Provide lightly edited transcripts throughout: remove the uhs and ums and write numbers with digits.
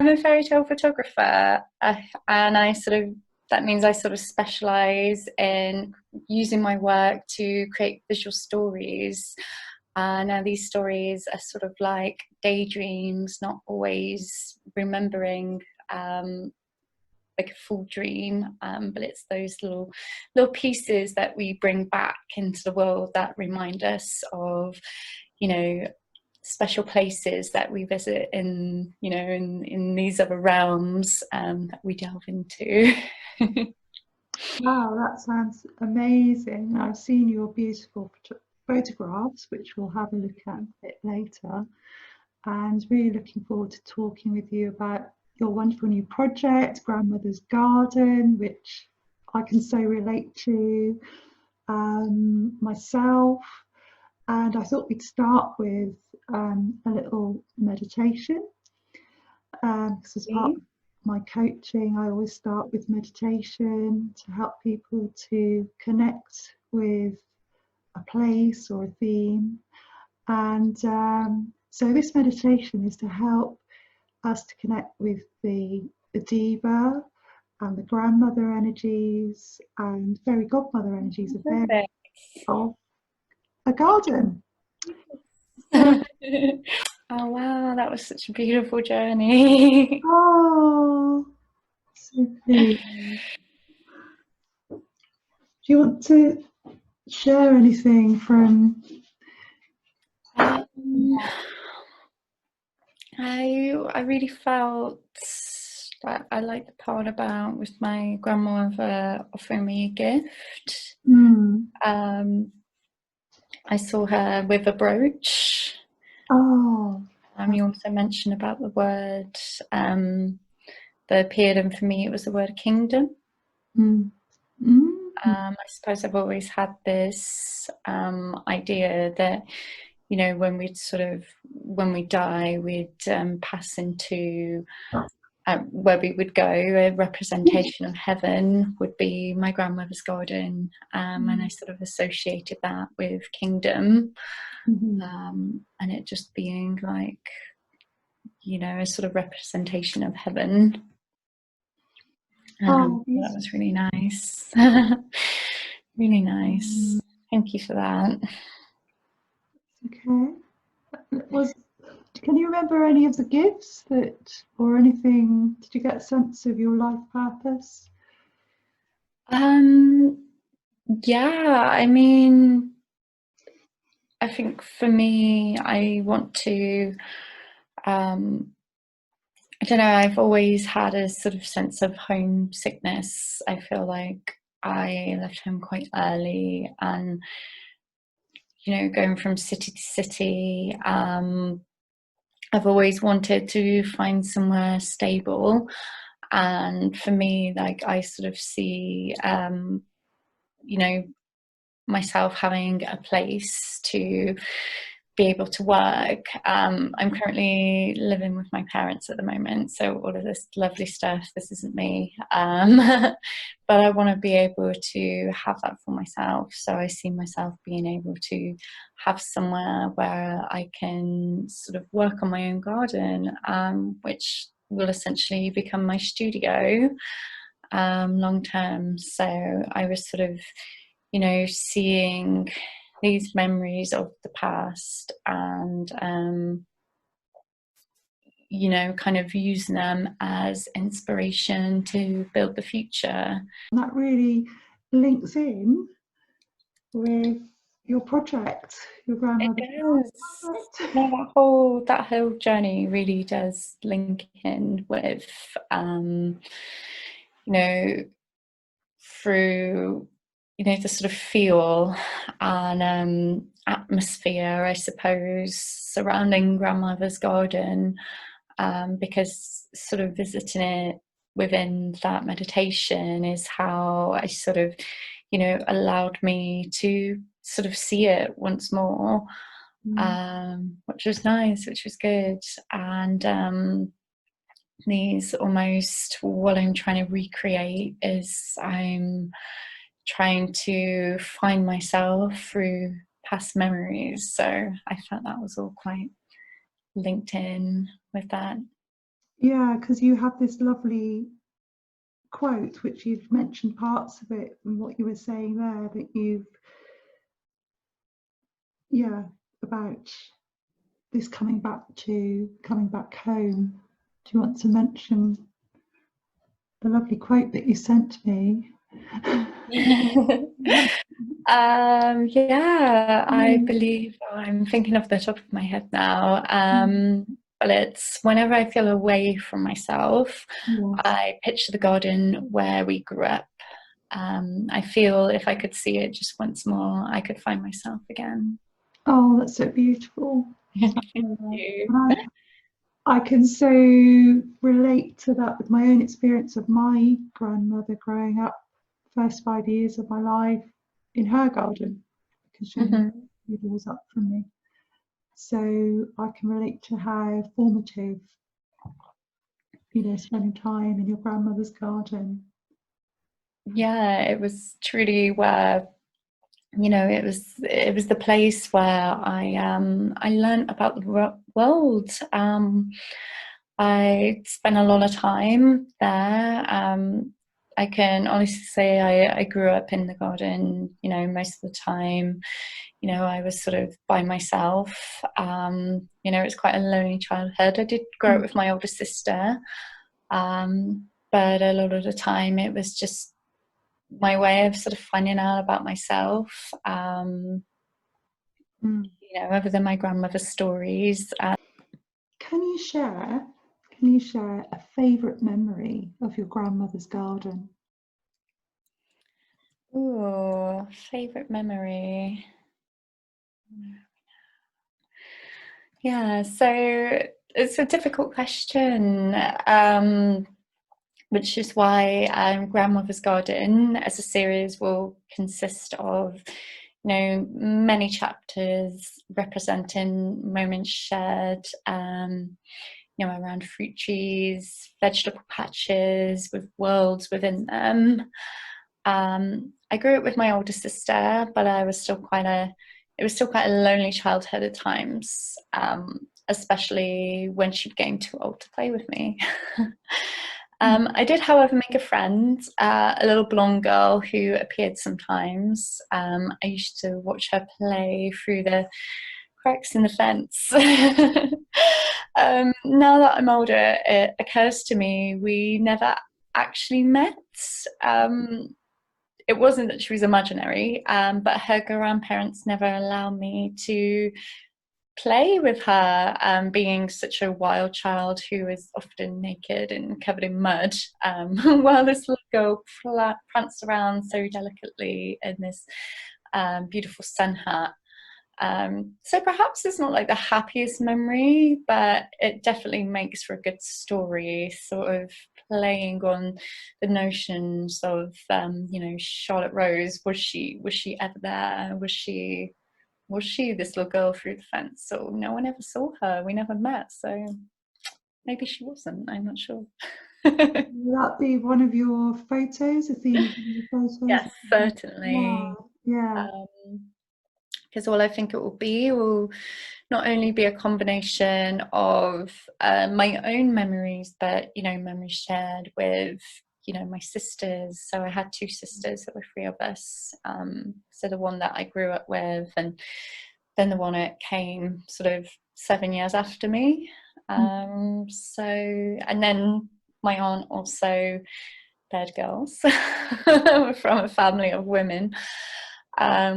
I'm a fairy tale photographer, and that means I sort of specialize in using my work to create visual stories. Now these stories are sort of like daydreams, not always remembering like a full dream, but it's those little pieces that we bring back into the world that remind us of, you know, special places that we visit in, you know, in these other realms that we delve into. Wow, that sounds amazing. I've seen your beautiful photographs, which we'll have a look at a bit later, and really looking forward to talking with you about your wonderful new project, Grandmother's Garden, which I can so relate to myself. And I thought we'd start with a little meditation, because as part of my coaching, I always start with meditation to help people to connect with a place or a theme. And so this meditation is to help us to connect with the diva and the grandmother energies and fairy godmother energies of a garden. Oh wow, that was such a beautiful journey. Oh, so pleased. Do you want to share anything from? I really felt that I like the part about with my grandmother offering me a gift. I saw her with a brooch. Oh. You also mentioned about the word that appeared, and for me it was the word kingdom. I suppose I've always had this idea that, you know, when we die, we'd pass into where we would go. A representation of heaven would be my grandmother's garden, and I sort of associated that with kingdom, and it just being like, you know, a sort of representation of heaven. That was really nice. Really nice. Thank you for that. Okay. Can you remember any of the gifts or anything? Did you get a sense of your life purpose? Yeah, I mean, I think for me, I want to, I don't know, I've always had a sort of sense of homesickness. I feel like I left home quite early, and, you know, going from city to city, I've always wanted to find somewhere stable. And for me, like, I sort of see, you know, myself having a place to be able to work. I'm currently living with my parents at the moment, so all of this lovely stuff, this isn't me. But I want to be able to have that for myself. So I see myself being able to have somewhere where I can sort of work on my own garden, which will essentially become my studio long term. So I was sort of, you know, seeing these memories of the past and, you know, kind of using them as inspiration to build the future. That really links in with your project, your grandmother. It does. No, that whole journey really does link in with, you know, through, you know, the sort of feel and atmosphere, I suppose, surrounding grandmother's garden, because sort of visiting it within that meditation is how I sort of, you know, allowed me to sort of see it once more, which was nice, which was good. And these almost, what I'm trying to recreate is I'm trying to find myself through past memories. So I felt that was all quite linked in with that. Yeah, because you have this lovely quote, which you've mentioned parts of it and what you were saying there, that you've, yeah, about this coming back home. Do you want to mention the lovely quote that you sent me? Yeah, I Mm, believe I'm thinking off the top of my head now. mm, But it's whenever I feel away from myself, yes. I picture the garden where we grew up. I feel if I could see it just once more, I could find myself again. Oh, that's so beautiful. Thank Yeah. you. And I can so relate to that with my own experience of my grandmother growing up, first 5 years of my life in her garden, because she only Mhm. a few doors up from me. So I can relate to how formative, spending time in your grandmother's garden. Yeah, it was truly where it was the place where I learned about the world. I spent a lot of time there. I can honestly say I grew up in the garden. Most of the time, I was sort of by myself. It's quite a lonely childhood. I did grow up Mm, with my older sister, but a lot of the time it was just my way of sort of finding out about myself, mm. other than my grandmother's stories. Can you share? Can you share a favourite memory of your grandmother's garden? Ooh, favorite memory. Yeah, so it's a difficult question, which is why Grandmother's Garden as a series will consist of, many chapters representing moments shared, around fruit trees, vegetable patches with worlds within them. I grew up with my older sister, but it was still quite a lonely childhood at times, especially when she became too old to play with me. Mm. I did, however, make a friend, a little blonde girl who appeared sometimes. I used to watch her play through the cracks in the fence. Now that I'm older, it occurs to me we never actually met. Um, it wasn't that she was imaginary, but her grandparents never allowed me to play with her, being such a wild child who was often naked and covered in mud, while this little girl pranced around so delicately in this beautiful sun hat. So perhaps it's not like the happiest memory, but it definitely makes for a good story, sort of playing on the notions of, Charlotte Rose. Was she ever there? Was she this little girl through the fence? So no one ever saw her. We never met. So maybe she wasn't. I'm not sure. Will that be one of your photos, a theme of one of your photos? Yes, certainly. Yeah, yeah. Because all I think it will not only be a combination of my own memories, but memories shared with my sisters. So I had two sisters, there were three of us. So the one that I grew up with, and then the one that came sort of 7 years after me. Mm. So and then my aunt also bad girls from a family of women,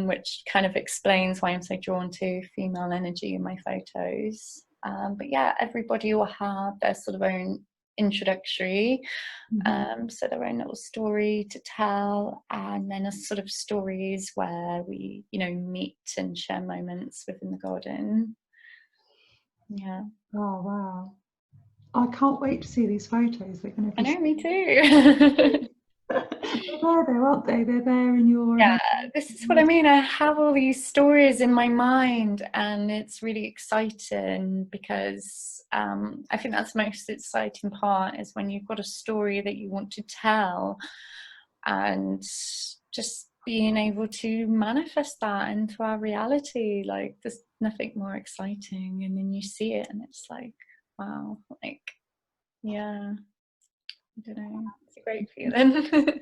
which kind of explains why I'm so drawn to female energy in my photos. But yeah, everybody will have their sort of own introductory, Mhm. so their own little story to tell, and then a sort of stories where we, meet and share moments within the garden. Yeah, Oh, wow. I can't wait to see these photos. They're going to I be know, so me too. they're there, aren't they? They're there in your Yeah, this is what I mean. I have all these stories in my mind, and it's really exciting because I think that's the most exciting part is when you've got a story that you want to tell, and just being able to manifest that into our reality. Like, there's nothing more exciting, and then you see it, and it's like, wow, like Yeah, I don't know. It's a great feeling.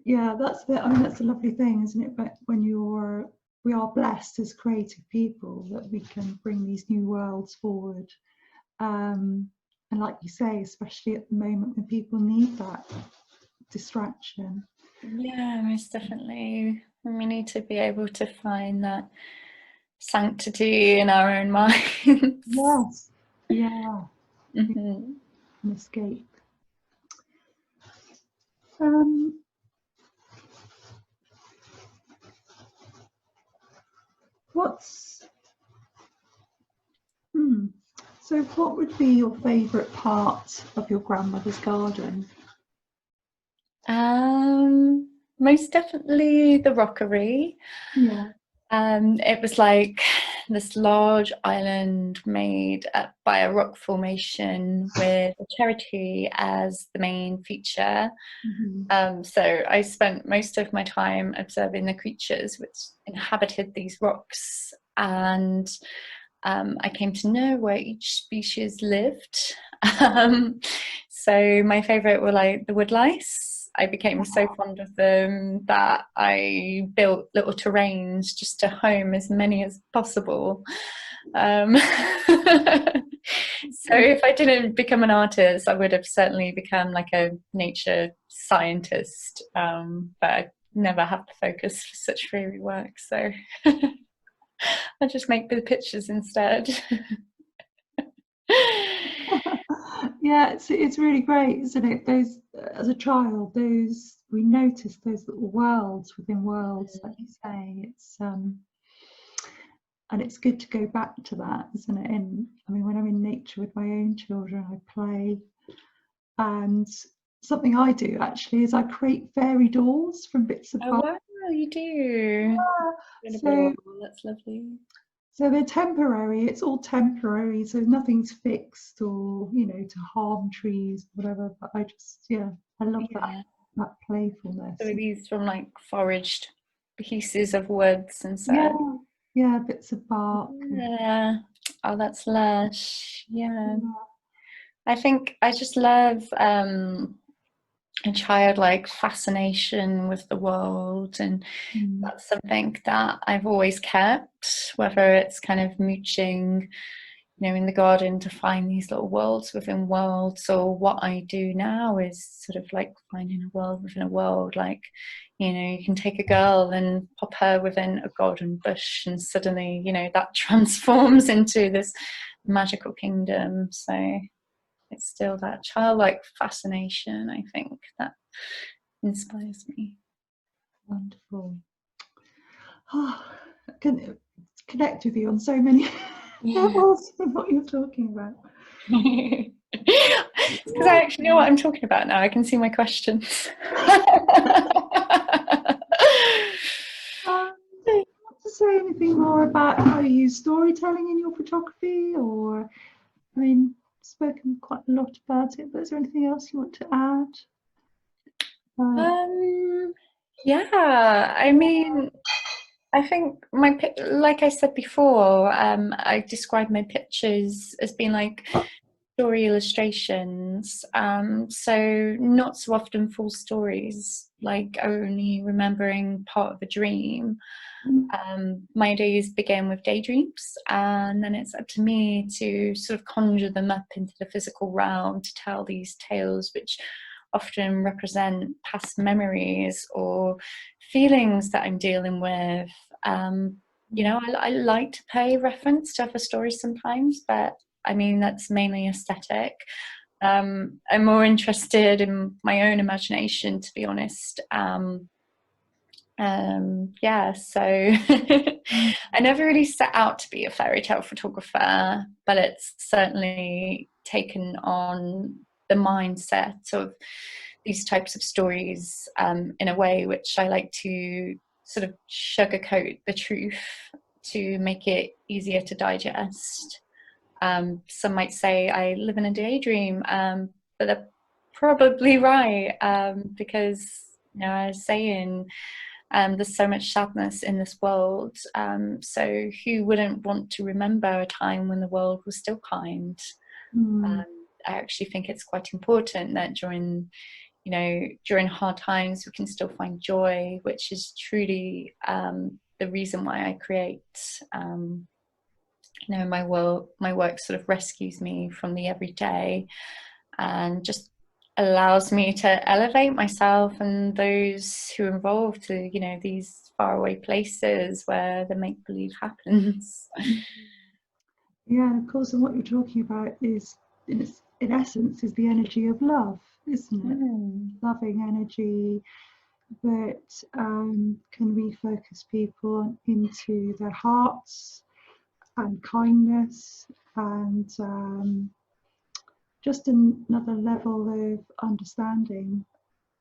Yeah, that's the, I mean, that's a lovely thing, isn't it? But when we are blessed as creative people that we can bring these new worlds forward. And like you say, especially at the moment when people need that distraction. Yeah, most definitely. We need to be able to find that sanctity in our own minds. Yes. Yeah. Mm-hmm. An escape. Um, what's so what would be your favourite part of your grandmother's garden? Most definitely the rockery. Yeah. It was like this large island made by a rock formation with a cherry tree as the main feature. Mm-hmm. So I spent most of my time observing the creatures which inhabited these rocks, and I came to know where each species lived. So my favourite were like the woodlice. I became so fond of them that I built little terrains just to home as many as possible. So if I didn't become an artist, I would have certainly become like a nature scientist, but I never have the focus for such fairy work, so I just make the pictures instead. Yeah, it's really great, isn't it? Those as a child, those we notice those little worlds within worlds, like you say. It's and it's good to go back to that, isn't it? And I mean, when I'm in nature with my own children, I play, and something I do actually is I create fairy doors from bits of Oh bark. wow, you do. So Incredible. That's lovely. so they're temporary. It's all temporary. So nothing's fixed or to harm trees, whatever. But I just I love Yeah. that So playfulness. are these from like foraged pieces of woods and Yeah, such? yeah, bits of bark. Yeah. Oh, that's lush. Yeah. Yeah. I think I just love a childlike fascination with the world, and Mm. that's something that I've always kept, whether it's kind of mooching, in the garden to find these little worlds within worlds, or what I do now is sort of like finding a world within a world. Like, you can take a girl and pop her within a golden bush, and suddenly, that transforms into this magical kingdom. So it's still that childlike fascination, I think, that inspires me. Wonderful. Oh, I can connect with you on so many Yeah. levels from what you're talking about. Because I actually know what I'm talking about now. I can see my questions. Want to say anything more about how you use storytelling in your photography, or I mean, spoken quite a lot about it, but is there anything else you want to add? Um, yeah, I mean, I think like I said before, I describe my pictures as being like story illustrations. So not so often full stories, like only remembering part of a dream. My days begin with daydreams, and then it's up to me to sort of conjure them up into the physical realm to tell these tales, which often represent past memories or feelings that I'm dealing with. I like to pay reference to other stories sometimes, but I mean, that's mainly aesthetic. I'm more interested in my own imagination, to be honest. So I never really set out to be a fairy tale photographer, but it's certainly taken on the mindset of these types of stories in a way which I like to sort of sugarcoat the truth to make it easier to digest. Some might say I live in a daydream, but they're probably right, because I was saying, there's so much sadness in this world. So who wouldn't want to remember a time when the world was still kind? Mm. I actually think it's quite important that during, you know, during hard times we can still find joy, which is truly the reason why I create. You know, my work sort of rescues me from the everyday and just allows me to elevate myself and those who are involved to, you know, these faraway places where the make believe happens. Yeah, and of course, and what you're talking about is, in essence, is the energy of love, isn't it? Loving energy that can refocus people into their hearts and kindness, and just another level of understanding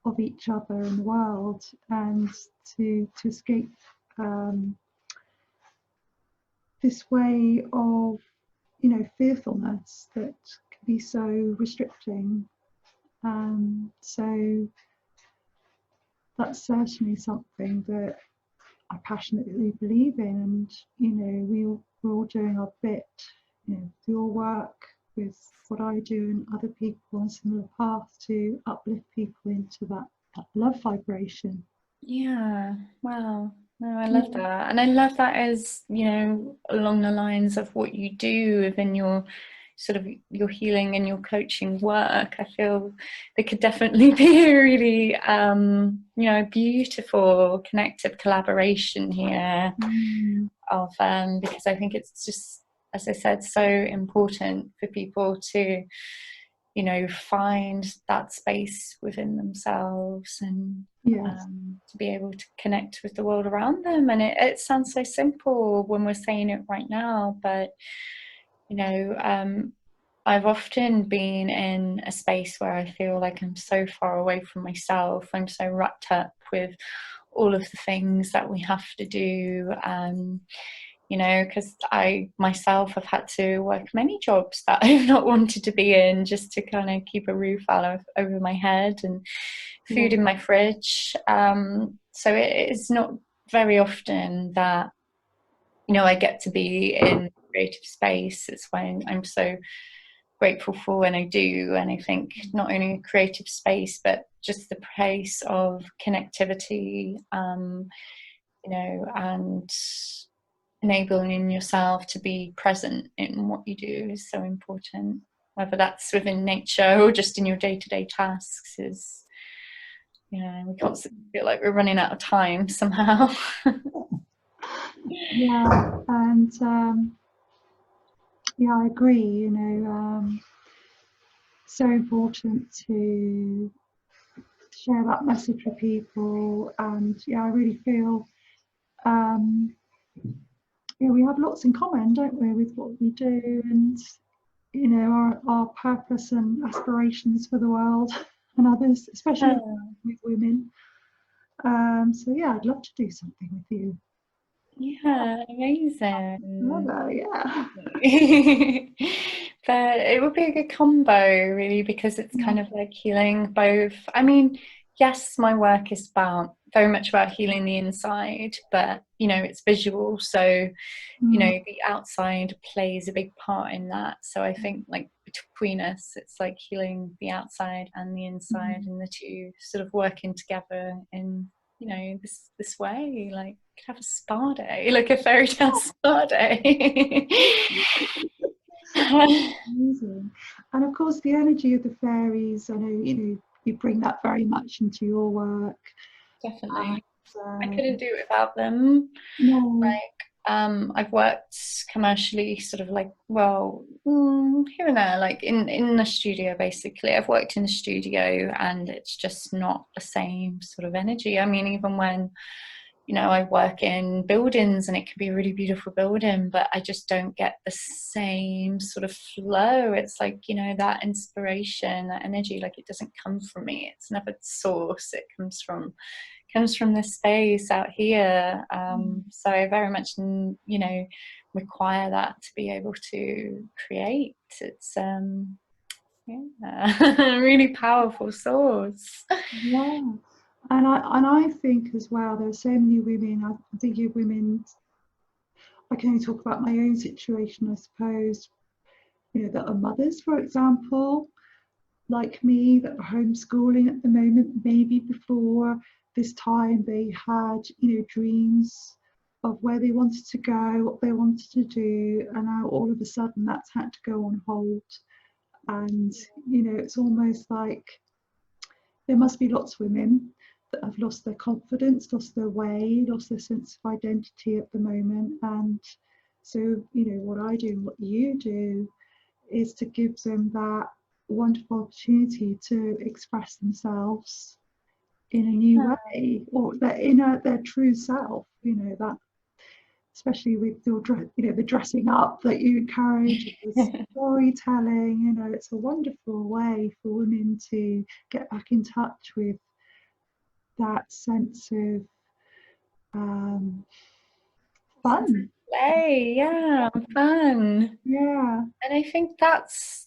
of each other and the world, and to escape this way of, you know, fearfulness that can be so restricting. So that's certainly something that I passionately believe in, and you know, we're all doing our bit, you know, with your work, with what I do, and other people on a similar path to uplift people into that love vibration. Yeah, wow. No, I love that. And I love that as, you know, along the lines of what you do within your sort of your healing and your coaching work. I feel there could definitely be a really, you know, beautiful connective collaboration here of, because I think it's just, as I said, so important for people to, you know, find that space within themselves and Yes. to be able to connect with the world around them. And it sounds so simple when we're saying it right now, but you know, I've often been in a space where I feel like I'm so far away from myself. I'm so wrapped up with all of the things that we have to do. You know, because I myself have had to work many jobs that I've not wanted to be in just to kind of keep a roof over my head and food in my fridge. So it is not very often that, you know, I get to be in creative space. It's when I'm so grateful for when I do. And I think not only a creative space, but just the place of connectivity, you know, and enabling yourself to be present in what you do is so important, whether that's within nature or just in your day-to-day tasks. Is, you know, we constantly feel like we're running out of time somehow. Yeah, and yeah, I agree. You know, so important to share that message with people, and yeah, I really feel yeah, we have lots in common, don't we, with what we do, and you know, our purpose and aspirations for the world and others, especially with women. So yeah, I'd love to do something with you. Yeah, amazing. Yeah. But it would be a good combo, really, because it's kind of like healing both. I mean, yes, my work is about very much about healing the inside, but you know, it's visual, so you know, the outside plays a big part in that. So I think like between us, it's like healing the outside and the inside, and the two sort of working together in, you know, this way, like have a spa day, like a fairy tale spa day. Amazing. And of course, the energy of the fairies, I know, you know, you bring that very much into your work. Definitely. I And, couldn't do it without them. no. Like, I've worked commercially, sort of like, well, here and there, like in the studio, basically. I've worked in the studio and it's just not the same sort of energy. I mean, even when, you know, I work in buildings and it can be a really beautiful building, but I just don't get the same sort of flow. It's like, you know, that inspiration, that energy, like it doesn't come from me. It's never source. It comes from this space out here. So I very much, you know, require that to be able to create. It's yeah, a really powerful source. Yeah. And I think as well, there are so many women, I'm thinking of women, I can only talk about my own situation, I suppose, you know, that are mothers, for example. like me, that are homeschooling at the moment, maybe before this time they had, dreams of where they wanted to go, what they wanted to do, and now all of a sudden that's had to go on hold. And it's almost like there must be lots of women that have lost their confidence, lost their way, lost their sense of identity at the moment. And so, what I do, what you do, is to give them that wonderful opportunity to express themselves in a new way, or their true self. That, especially with your the dressing up that you encourage, the storytelling. It's a wonderful way for women to get back in touch with that sense of fun. Play, yeah, fun. Yeah. And I think that's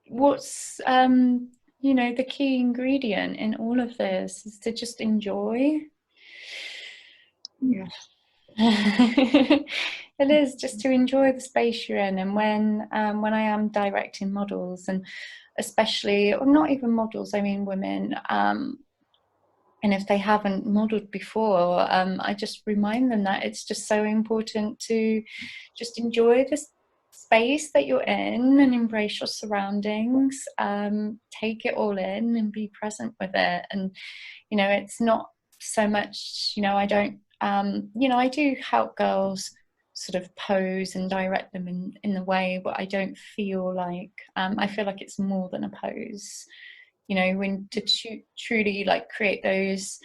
what's the key ingredient in all of this, is to just enjoy. Yes. It is just to enjoy the space you're in. And when I am directing models, and especially, or not even models, I mean women, and if they haven't modeled before, I just remind them that it's just so important to just enjoy this space that you're in and embrace your surroundings, take it all in and be present with it. And it's not so much, I don't I do help girls sort of pose and direct them in the way, but I don't feel like I feel like it's more than a pose. When to truly like create those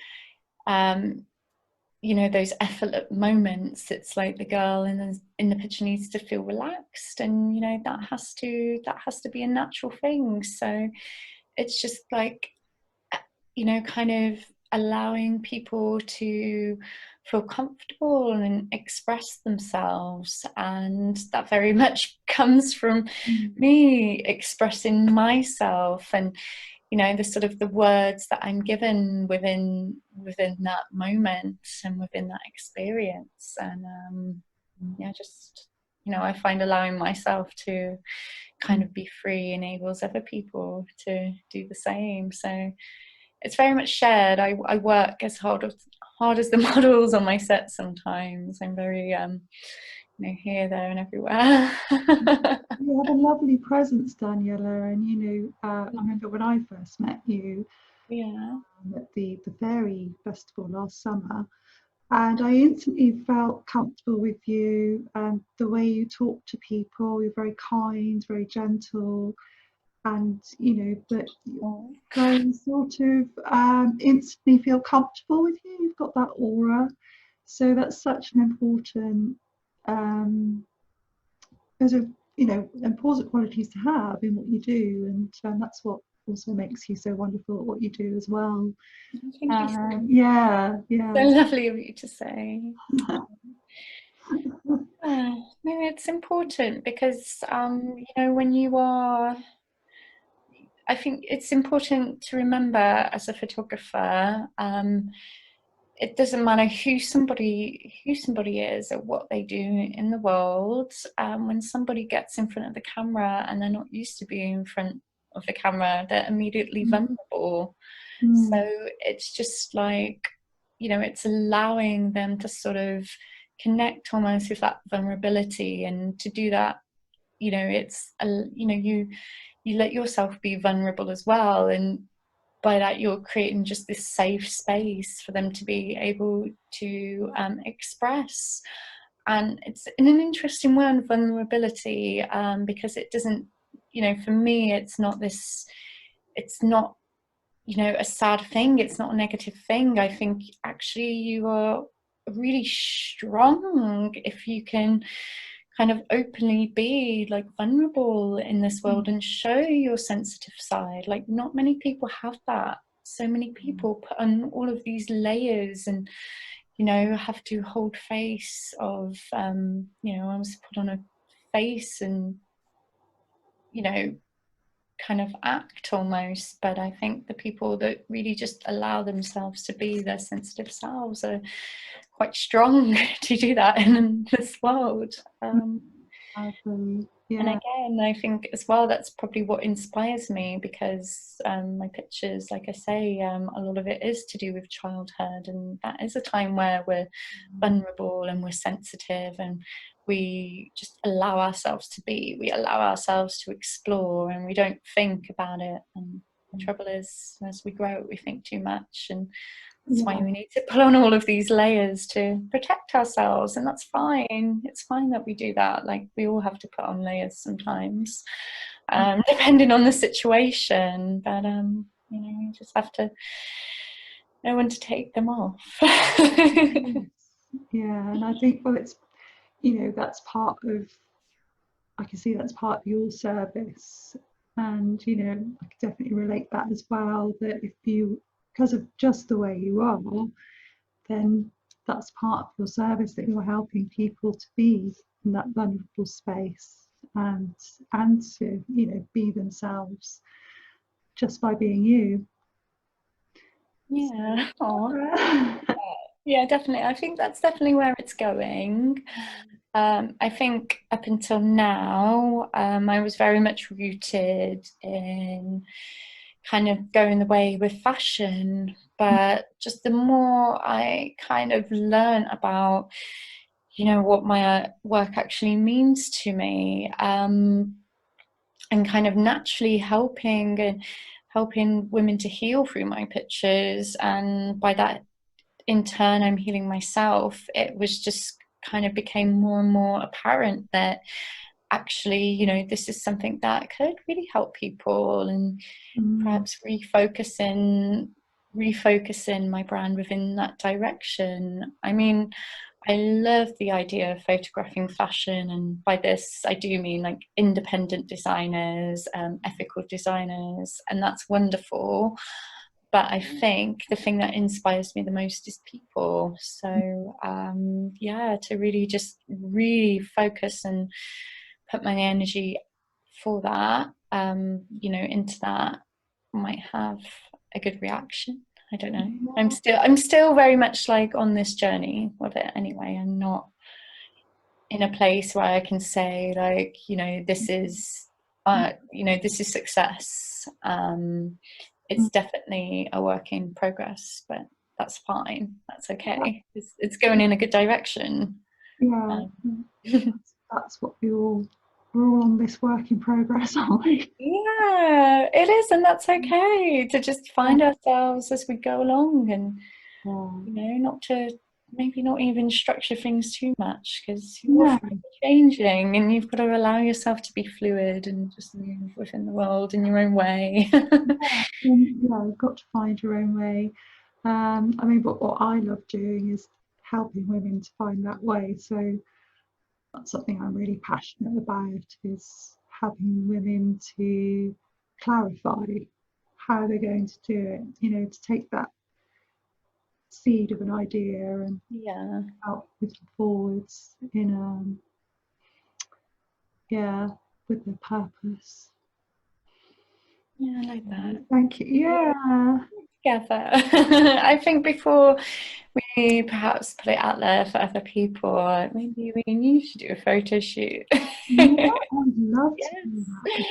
those effortless moments, it's like the girl in the picture needs to feel relaxed, and that has to be a natural thing. So it's just like kind of allowing people to feel comfortable and express themselves, and that very much comes from me expressing myself, and the sort of the words that I'm given within that moment and within that experience. And just I find allowing myself to kind of be free enables other people to do the same. So it's very much shared. I work as hard as the models on my set sometimes. I'm very here, there and everywhere. You have a lovely presence, Danniella, and I remember when I first met you, at the Fairy Festival last summer, and I instantly felt comfortable with you, and the way you talk to people. You're very kind, very gentle, and but I sort of instantly feel comfortable with you. You've got that aura, so that's such an important those are important qualities to have in what you do, and that's what also makes you so wonderful at what you do as well. Thank you so much. Yeah. So lovely of you to say. No, it's important because when you are, I think it's important to remember as a photographer, it doesn't matter who somebody is or what they do in the world. When somebody gets in front of the camera and they're not used to being in front of the camera, they're immediately vulnerable. So it's just like, it's allowing them to sort of connect almost with that vulnerability, and to do that, it's you let yourself be vulnerable as well, and by that you're creating just this safe space for them to be able to express. And it's in an interesting word, vulnerability, because it doesn't, for me, it's not a sad thing, it's not a negative thing. I think actually you are really strong if you can kind of openly be like vulnerable in this world and show your sensitive side. Like, not many people have that. So many people put on all of these layers and have to hold face of almost put on a face and kind of act almost. But I think the people that really just allow themselves to be their sensitive selves are quite strong to do that in this world. I agree. And Yeah. again, I think as well, that's probably what inspires me, because my pictures, like I say, a lot of it is to do with childhood, and that is a time where we're vulnerable and we're sensitive, and we just allow ourselves to be, we allow ourselves to explore, and we don't think about it. And the trouble is, as we grow, we think too much, and that's why Yeah. we need to put on all of these layers to protect ourselves, and that's fine. It's fine that we do that. Like, we all have to put on layers sometimes, depending on the situation. But you know, you just have to know when to take them off. Yes. Yeah, and I think, well, it's, you know, that's part of, I can see that's part of your service. And, you know, I can definitely relate that as well, that if you, because of just the way you are, then that's part of your service, that you're helping people to be in that vulnerable space, and to, you know, be themselves just by being you. Yeah. Aw. So, Yeah, definitely. I think that's definitely where it's going. I think up until now, I was very much rooted in kind of going the way with fashion. But just the more I kind of learn about, you know, what my work actually means to me, and kind of naturally helping women to heal through my pictures, and by that in turn I'm healing myself, it was just kind of became more and more apparent that actually, you know, this is something that could really help people, and perhaps refocusing my brand within that direction. I mean, I love the idea of photographing fashion, and by this I do mean like independent designers, ethical designers, and that's wonderful. But I think the thing that inspires me the most is people. So yeah, to really just really focus and put my energy for that, you know, into that, might have a good reaction. I don't know. I'm still very much like on this journey with it anyway. I'm not in a place where I can say like, you know, this is you know, this is success. It's definitely a work in progress, but that's fine. That's okay. It's going in a good direction. yeah, Um, that's what we're all on this work in progress, aren't we? yeah, it is, and that's okay to just find ourselves as we go along, and Yeah. you know, not to maybe not even structure things too much, because you're all Yeah. forever changing, and you've got to allow yourself to be fluid and just move within the world in your own way. Yeah, you've got to find your own way. I mean, but what I love doing is helping women to find that way. So that's something I'm really passionate about, is helping women to clarify how they're going to do it, you know, to take that seed of an idea and Yeah, out with forwards in yeah, with their purpose. yeah, I like that. Thank you. Yeah. Together. I think before we perhaps put it out there for other people, maybe we need to do a photo shoot. Yeah, I'd love to do Yes. that.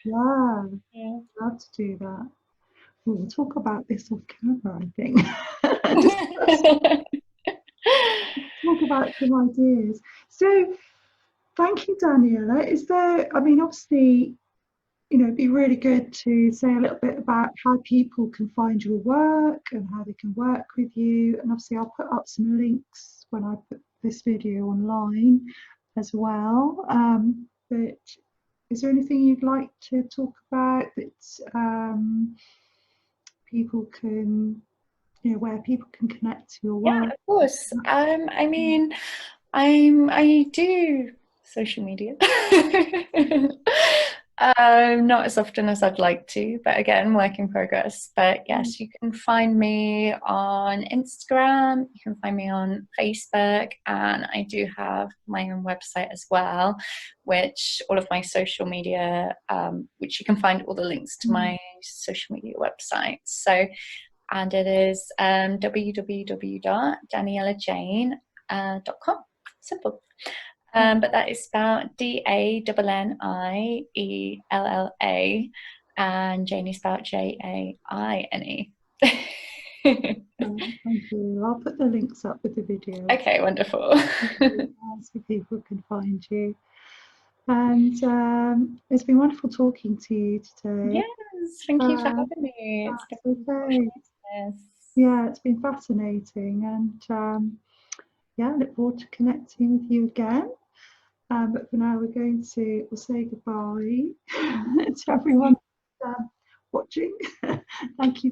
Yeah, Yeah. love to do that. We'll talk about this off camera, I think. Just talk about some ideas. So, thank you, Daniela. Is there, I mean, obviously, you know, it'd be really good to say a little bit about how people can find your work and how they can work with you. And obviously, I'll put up some links when I put this video online as well. But is there anything you'd like to talk about that people can, you know, where people can connect to your Yeah, work? of course. I mean, I do social media. Not as often as I'd like to, but again, work in progress. But yes, you can find me on Instagram, you can find me on Facebook, and I do have my own website as well, which all of my social media, which you can find all the links to my social media websites. So, and it is www.danniellajaine.com. Simple. But that is spelled Danniella, and Jaine is spelled Jaine. Thank you. I'll put the links up with the video. Okay, wonderful. So people can find you. And it's been wonderful talking to you today. Yes, thank you for having me. That's okay. Yeah, it's been fascinating, and yeah, I look forward to connecting with you again. But for now, we'll say goodbye to everyone watching. Thank you.